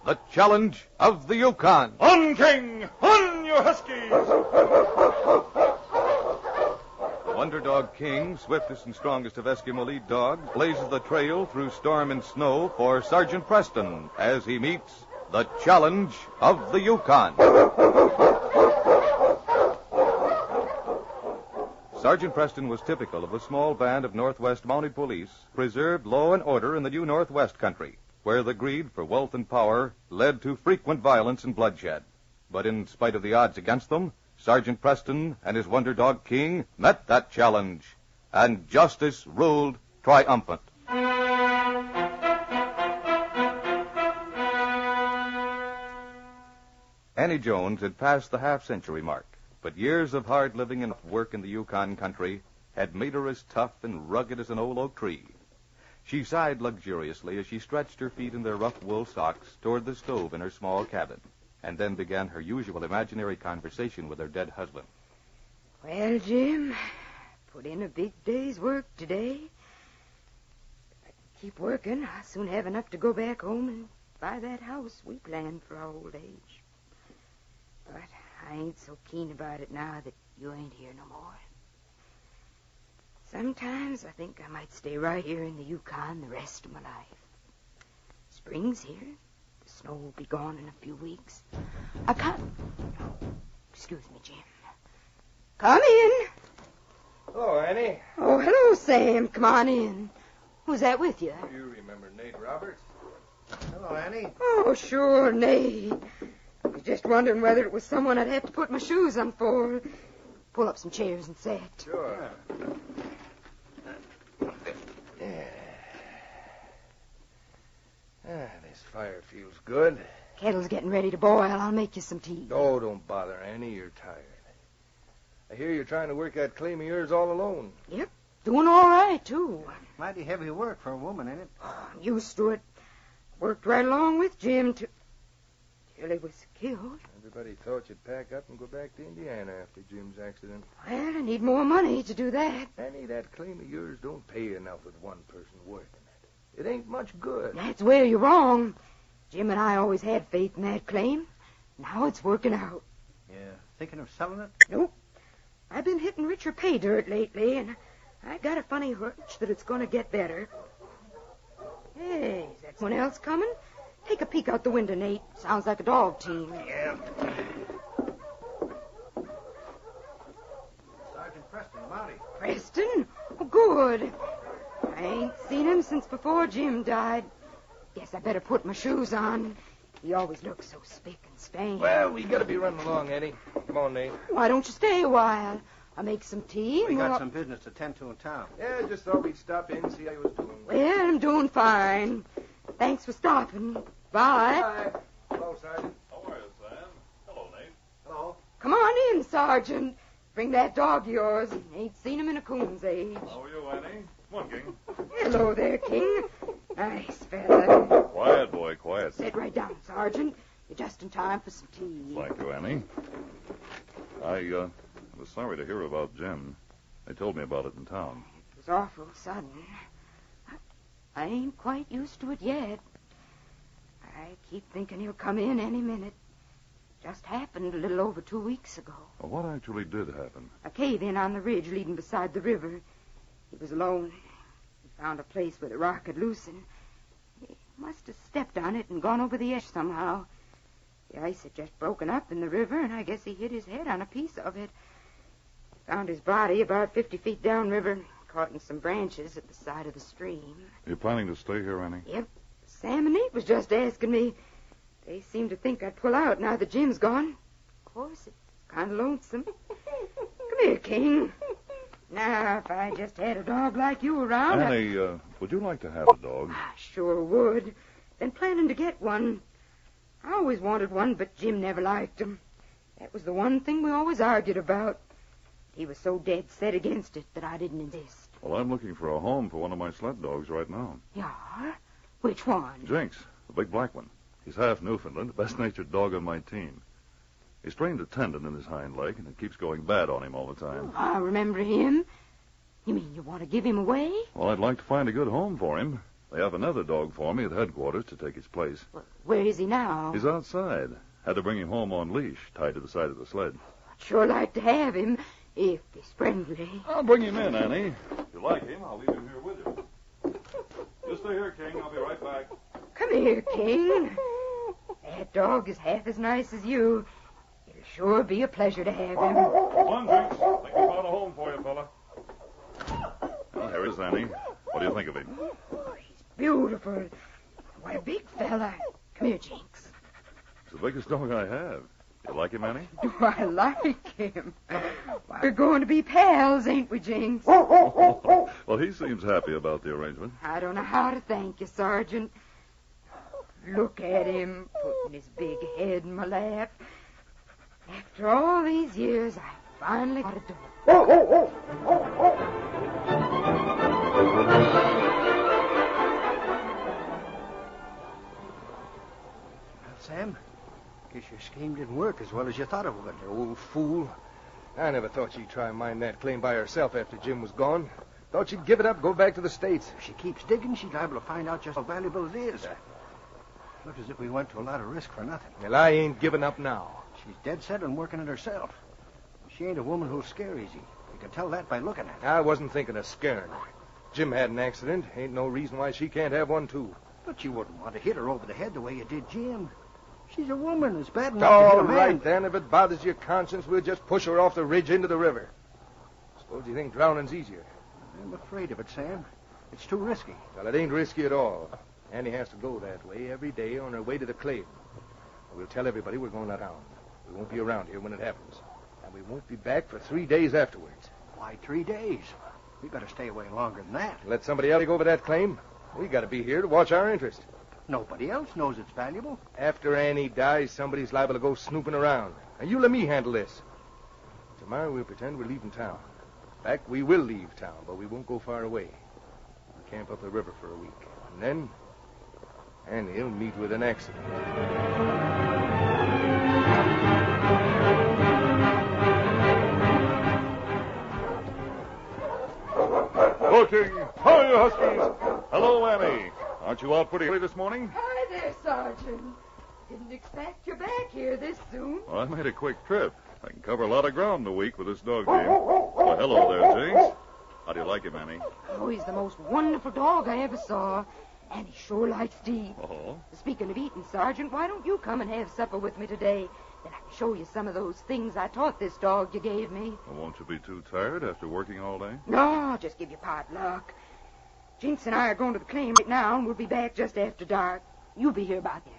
the challenge of the Yukon. On, King! On, you huskies! The Wonder Dog King, swiftest and strongest of Eskimo lead dogs, blazes the trail through storm and snow for Sergeant Preston as he meets the challenge of the Yukon. Sergeant Preston was typical of a small band of Northwest Mounted Police, preserved law and order in the new Northwest country, where the greed for wealth and power led to frequent violence and bloodshed. But in spite of the odds against them, Sergeant Preston and his Wonder Dog King met that challenge, and justice ruled triumphant. Annie Jones had passed the half-century mark, but years of hard living and work in the Yukon country had made her as tough and rugged as an old oak tree. She sighed luxuriously as she stretched her feet in their rough wool socks toward the stove in her small cabin, and then began her usual imaginary conversation with her dead husband. Well, Jim, put in a big day's work today. If I keep working, I'll soon have enough to go back home and buy that house we planned for our old age. But I ain't so keen about it now that you ain't here no more. Sometimes I think I might stay right here in the Yukon the rest of my life. Spring's here. The snow will be gone in a few weeks. I can't... Excuse me, Jim. Come in. Hello, Annie. Oh, hello, Sam. Come on in. Who's that with you? You remember Nate Roberts? Hello, Annie. Oh, sure, Nate. I was just wondering whether it was someone I'd have to put my shoes on for. Pull up some chairs and sit. Sure. This fire feels good. Kettle's getting ready to boil. I'll make you some tea. Oh, don't bother, Annie. You're tired. I hear you're trying to work that claim of yours all alone. Yep. Doing all right, too. Mighty heavy work for a woman, ain't it? Oh, I'm used to it. Worked right along with Jim till he was killed. Everybody thought you'd pack up and go back to Indiana after Jim's accident. Well, I need more money to do that. Annie, that claim of yours don't pay enough with one person working it. It ain't much good. That's where you're wrong. Jim and I always had faith in that claim. Now it's working out. Yeah. Thinking of selling it? Nope. I've been hitting richer pay dirt lately, and I got a funny hunch that it's going to get better. Hey, is that someone else coming? Take a peek out the window, Nate. Sounds like a dog team. Yeah. Sergeant Preston, Mountie. Preston? Oh, good. I ain't seen him since before Jim died. Guess I better put my shoes on. He always looks so spick and span. Well, we gotta be running along, Annie. Come on, Nate. Why don't you stay a while? I'll make some tea. We and got some business to tend to in town. Yeah, just thought we'd stop in and see how you was doing. Well, I'm doing fine. Thanks for stopping. Bye. Bye. Hello, Sergeant. How are you, Sam? Hello, Nate. Hello. Come on in, Sergeant. Bring that dog of yours. Ain't seen him in a coon's age. How are you, Annie? Come on, King. Hello there, King. Nice fella. Quiet, boy, quiet. Sit right down, Sergeant. You're just in time for some tea. Thank you, Annie. I was sorry to hear about Jim. They told me about it in town. It was awful sudden. I ain't quite used to it yet. I keep thinking he'll come in any minute. Just happened a little over 2 weeks ago. Well, what actually did happen? A cave-in on the ridge leading beside the river. He was alone. He found a place where the rock had loosened. He must have stepped on it and gone over the edge somehow. The ice had just broken up in the river, and I guess he hit his head on a piece of it. Found his body about 50 feet downriver, caught in some branches at the side of the stream. You planning to stay here, Annie? Yep. Sam and Nate was just asking me. They seem to think I'd pull out now that Jim's gone. Of course, it's kind of lonesome. Come here, King. Now, if I just had a dog like you around... Annie, would you like to have a dog? I sure would. Been planning to get one. I always wanted one, but Jim never liked them. That was the one thing we always argued about. He was so dead set against it that I didn't insist. Well, I'm looking for a home for one of my sled dogs right now. You are? Which one? Jinx, the big black one. He's half Newfoundland, the best-natured dog on my team. He strained a tendon in his hind leg, and it keeps going bad on him all the time. Oh, I remember him. You mean you want to give him away? Well, I'd like to find a good home for him. They have another dog for me at headquarters to take his place. Where is he now? He's outside. Had to bring him home on leash, tied to the side of the sled. I'd sure like to have him, if he's friendly. I'll bring him in, Annie. If you like him, I'll leave him here with you. Just stay here, King. I'll be right back. Come here, King. That dog is half as nice as you. It'll sure be a pleasure to have him. Come on, Jinx. Think we found a home for you, fella. Well, here is Annie. What do you think of him? Oh, he's beautiful. What a big fella. Come here, Jinx. It's the biggest dog I have. You like him, Annie? Do I like him? Why, we're going to be pals, ain't we, Jinx? Well, he seems happy about the arrangement. I don't know how to thank you, Sergeant. Look at him, putting his big head in my lap. After all these years, I finally got a dog. Well, Sam, guess your scheme didn't work as well as you thought it would. You old fool. I never thought she'd try and mine that claim by herself after Jim was gone. Thought she'd give it up, go back to the States. If she keeps digging, she's liable to find out just how valuable it is. Looks as if we went to a lot of risk for nothing. Well, I ain't giving up now. She's dead set on working it herself. She ain't a woman who'll scare easy. You can tell that by looking at her. I wasn't thinking of scaring her. Jim had an accident. Ain't no reason why she can't have one, too. But you wouldn't want to hit her over the head the way you did Jim. She's a woman. It's bad enough to hit All a man. right, then. If it bothers your conscience, we'll just push her off the ridge into the river. Suppose you think drowning's easier. I'm afraid of it, Sam. It's too risky. Well, it ain't risky at all. Annie has to go that way every day on her way to the claim. We'll tell everybody we're going to town. We won't be around here when it happens. And we won't be back for 3 days afterwards. Why 3 days? We better stay away longer than that. Let somebody else take over that claim. We got to be here to watch our interest. Nobody else knows it's valuable. After Annie dies, somebody's liable to go snooping around. And you let me handle this. Tomorrow we'll pretend we're leaving town. In fact, we will leave town, but we won't go far away. We'll camp up the river for a week. And then Annie'll meet with an accident. Hello, King. Hi, you Huskies. Hello, Annie. Aren't you out pretty early this morning? Hi there, Sergeant. Didn't expect you back here this soon. Well, I made a quick trip. I can cover a lot of ground in a week with this dog game. Well, hello there, Jinx. How do you like him, Annie? Oh, he's the most wonderful dog I ever saw. And he sure likes to eat. Oh? Speaking of eating, Sergeant, why don't you come and have supper with me today? Then I can show you some of those things I taught this dog you gave me. Well, won't you be too tired after working all day? No, I'll just give you pot luck. Jinx and I are going to the claim right now, and we'll be back just after dark. You'll be here by then.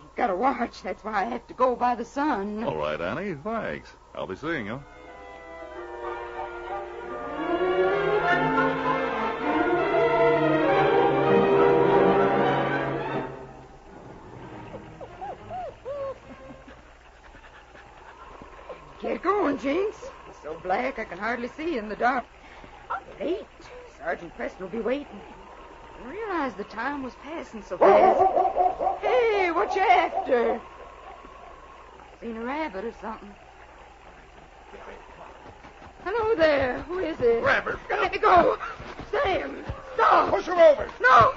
Ain't got a watch. That's why I have to go by the sun. All right, Annie. Thanks. I'll be seeing you. Get going, Jinx. It's so black I can hardly see in the dark. Late. Sergeant Preston will be waiting. I didn't realize the time was passing so fast. Hey, what you after? Seen a rabbit or something. Hello there. Who is it? Rabbit. Let me go. Sam, stop. Push her over. No.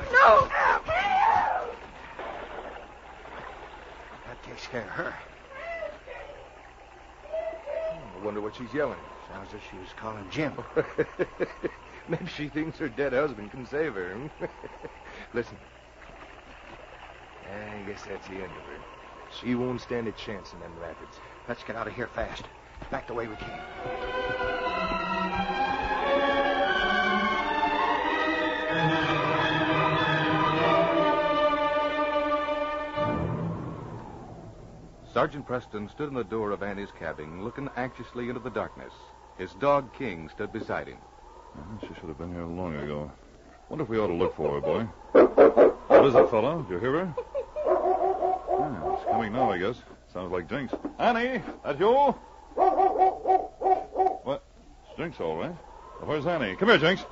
That takes care of her. I wonder what she's yelling. Sounds as if she was calling Jim. Maybe she thinks her dead husband can save her. Listen. I guess that's the end of her. She won't stand a chance in them rapids. Let's get out of here fast. Back the way we came. Sergeant Preston stood in the door of Annie's cabin, looking anxiously into the darkness. His dog, King, stood beside him. She should have been here long ago. Wonder if we ought to look for her, boy. What is it, fella? Do you hear her? Yeah, it's coming now, I guess. Sounds like Jinx. Annie, that you? What? It's Jinx, all right. Well, where's Annie? Come here, Jinx.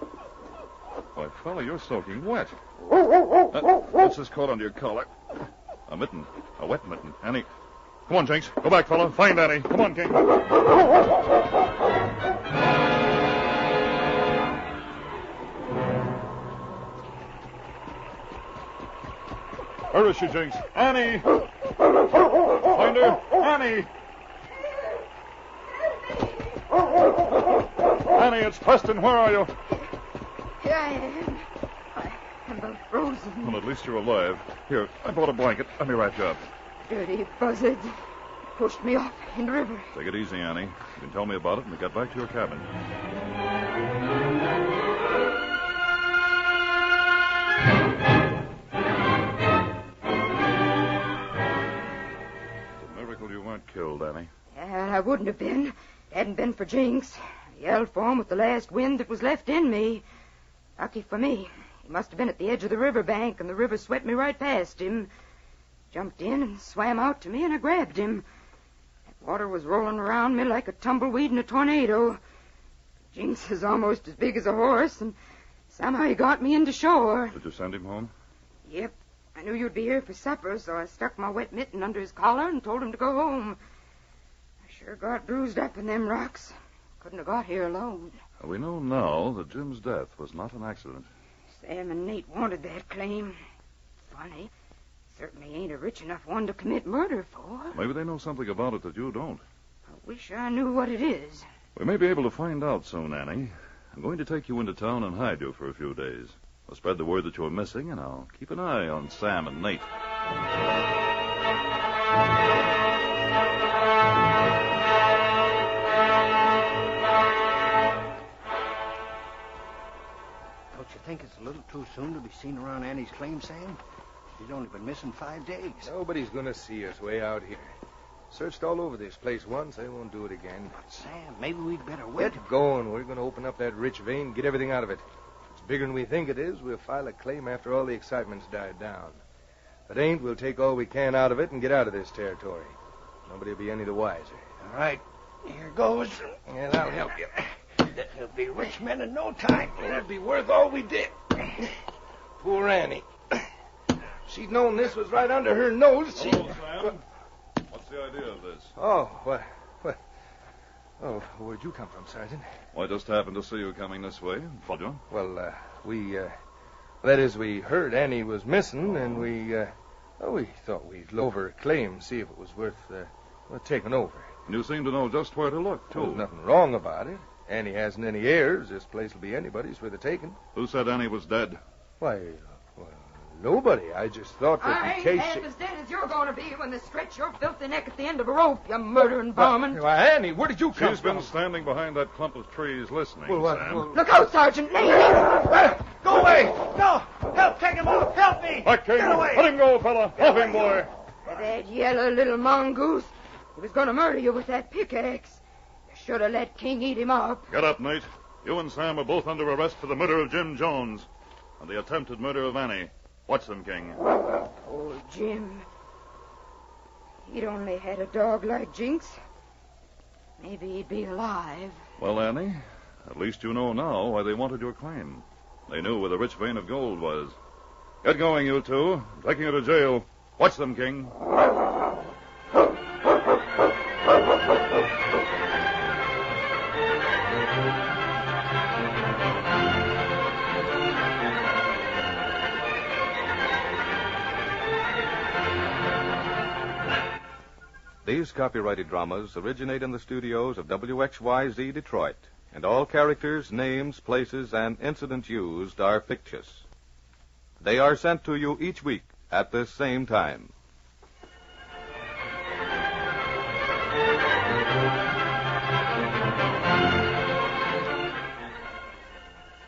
Why, fella, you're soaking wet. What's this caught under your collar? A mitten. A wet mitten. Annie. Come on, Jinx. Go back, fella. Find Annie. Come on, King. Where is she, Jinx? Annie! Find her! Annie! Annie, it's Preston. Where are you? Here I am. I'm about frozen. Well, at least you're alive. Here, I brought a blanket. Let me wrap you up. Dirty buzzard. Pushed me off in the river. Take it easy, Annie. You can tell me about it when we get back to your cabin. It's a miracle you weren't killed, Annie. Yeah, I wouldn't have been. It hadn't been for Jinx. I yelled for him with the last wind that was left in me. Lucky for me. He must have been at the edge of the river bank, and the river swept me right past him. Jumped in and swam out to me, and I grabbed him. That water was rolling around me like a tumbleweed in a tornado. Jinx is almost as big as a horse, and somehow he got me into shore. Did you send him home? Yep. I knew you'd be here for supper, so I stuck my wet mitten under his collar and told him to go home. I sure got bruised up in them rocks. Couldn't have got here alone. We know now that Jim's death was not an accident. Sam and Nate wanted that claim. Funny. Certainly ain't a rich enough one to commit murder for. Maybe they know something about it that you don't. I wish I knew what it is. We may be able to find out soon, Annie. I'm going to take you into town and hide you for a few days. I'll spread the word that you're missing, and I'll keep an eye on Sam and Nate. Don't you think it's a little too soon to be seen around Annie's claim, Sam? She's only been missing 5 days. Nobody's going to see us way out here. Searched all over this place once. They won't do it again. But, Sam, maybe we'd better wait. Get going. We're going to open up that rich vein and get everything out of it. If it's bigger than we think it is, we'll file a claim after all the excitement's died down. If it ain't, we'll take all we can out of it and get out of this territory. Nobody will be any the wiser. All right. Here goes. Yeah, that'll help you. We'll be rich men in no time. It'll be worth all we did. Poor Annie. She'd known this was right under her nose. Hello, Sam. What's the idea of this? Oh, what? Oh, where'd you come from, Sergeant? Well, I just happened to see you coming this way. Followed you. Well, we heard Annie was missing, and we thought we'd look over her claim, see if it was worth taking over. And you seem to know just where to look, too. There's nothing wrong about it. Annie hasn't any heirs. This place will be anybody's for the taking. Who said Annie was dead? Why, nobody. I just thought that I in ain't case... half as dead as you're going to be when they stretch your filthy neck at the end of a rope, you murdering varmint. Why, Annie, where did you come She's from? been standing behind that clump of trees listening, Sam. Look out, Sergeant. Nate! Go away! No! Help! Take him off! Help me! Back, King. Get away! Let him go, fella. Off him, boy. That yellow little mongoose. He was going to murder you with that pickaxe. You should have let King eat him up. Get up, Nate. You and Sam are both under arrest for the murder of Jim Jones and the attempted murder of Annie. Watch them, King. Oh, Jim. He'd only had a dog like Jinx. Maybe he'd be alive. Well, Annie, at least you know now why they wanted your claim. They knew where the rich vein of gold was. Get going, you two. Taking her to jail. Watch them, King. These copyrighted dramas originate in the studios of WXYZ Detroit, and all characters, names, places, and incidents used are fictitious. They are sent to you each week at this same time.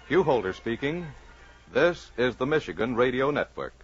Hugh Holder speaking. This is the Michigan Radio Network.